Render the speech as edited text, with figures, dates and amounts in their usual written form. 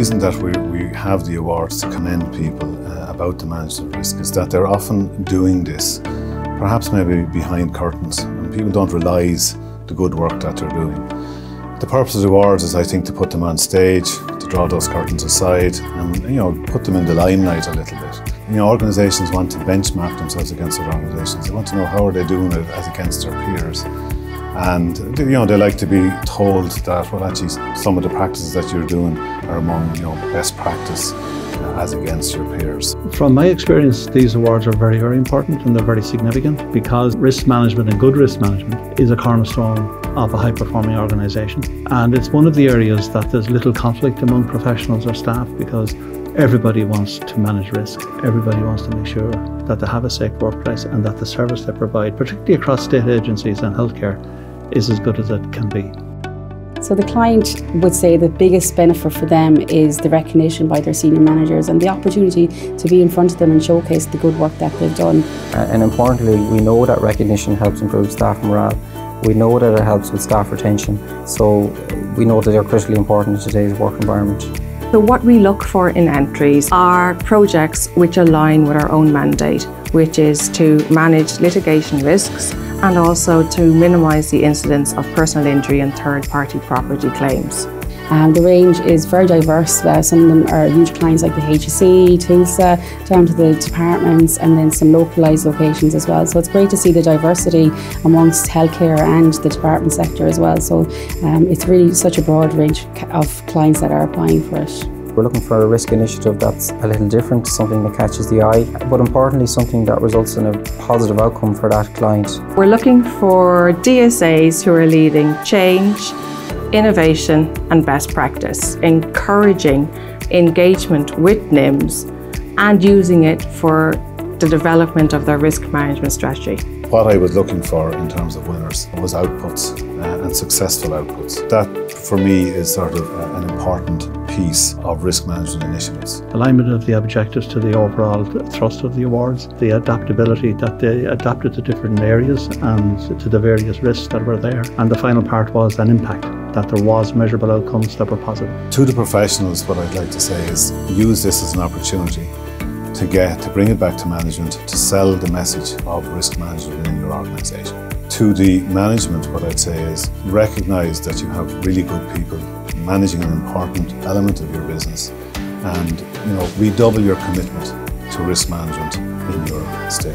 reason that we have the awards to commend people about the management of risk is that they're often doing this, perhaps maybe behind curtains, and people don't realise the good work that they're doing. The purpose of the awards is, I think, to put them on stage, to draw those curtains aside and, put them in the limelight a little bit. Organisations want to benchmark themselves against other organisations. They want to know how are they doing it as against their peers. And they like to be told that, well, actually, some of the practices that you're doing are among best practice as against your peers. From my experience, these awards are very, very important, and they're very significant because risk management and good risk management is a cornerstone of a high-performing organisation. And it's one of the areas that there's little conflict among professionals or staff, because everybody wants to manage risk. Everybody wants to make sure that they have a safe workplace and that the service they provide, particularly across state agencies and healthcare, is as good as it can be. So the client would say the biggest benefit for them is the recognition by their senior managers and the opportunity to be in front of them and showcase the good work that they've done. And importantly, we know that recognition helps improve staff morale. We know that it helps with staff retention. So we know that they're critically important in today's work environment. So what we look for in entries are projects which align with our own mandate, which is to manage litigation risks and also to minimise the incidence of personal injury and third-party property claims. The range is very diverse. Some of them are huge clients like the HSE, TILSA, down to the departments, and then some localised locations as well. So it's great to see the diversity amongst healthcare and the department sector as well. So it's really such a broad range of clients that are applying for it. We're looking for a risk initiative that's a little different, something that catches the eye, but importantly something that results in a positive outcome for that client. We're looking for DSAs who are leading change, innovation and best practice, encouraging engagement with NIMS and using it for the development of their risk management strategy. What I was looking for in terms of winners was outputs and successful outputs. That for me is sort of an important piece of risk management initiatives. Alignment of the objectives to the overall thrust of the awards, the adaptability that they adapted to different areas and to the various risks that were there. And the final part was an impact, that there was measurable outcomes that were positive. To the professionals, what I'd like to say is use this as an opportunity to bring it back to management, to sell the message of risk management in your organisation. To the management, what I'd say is recognise that you have really good people managing an important element of your business, and redouble your commitment to risk management in your state.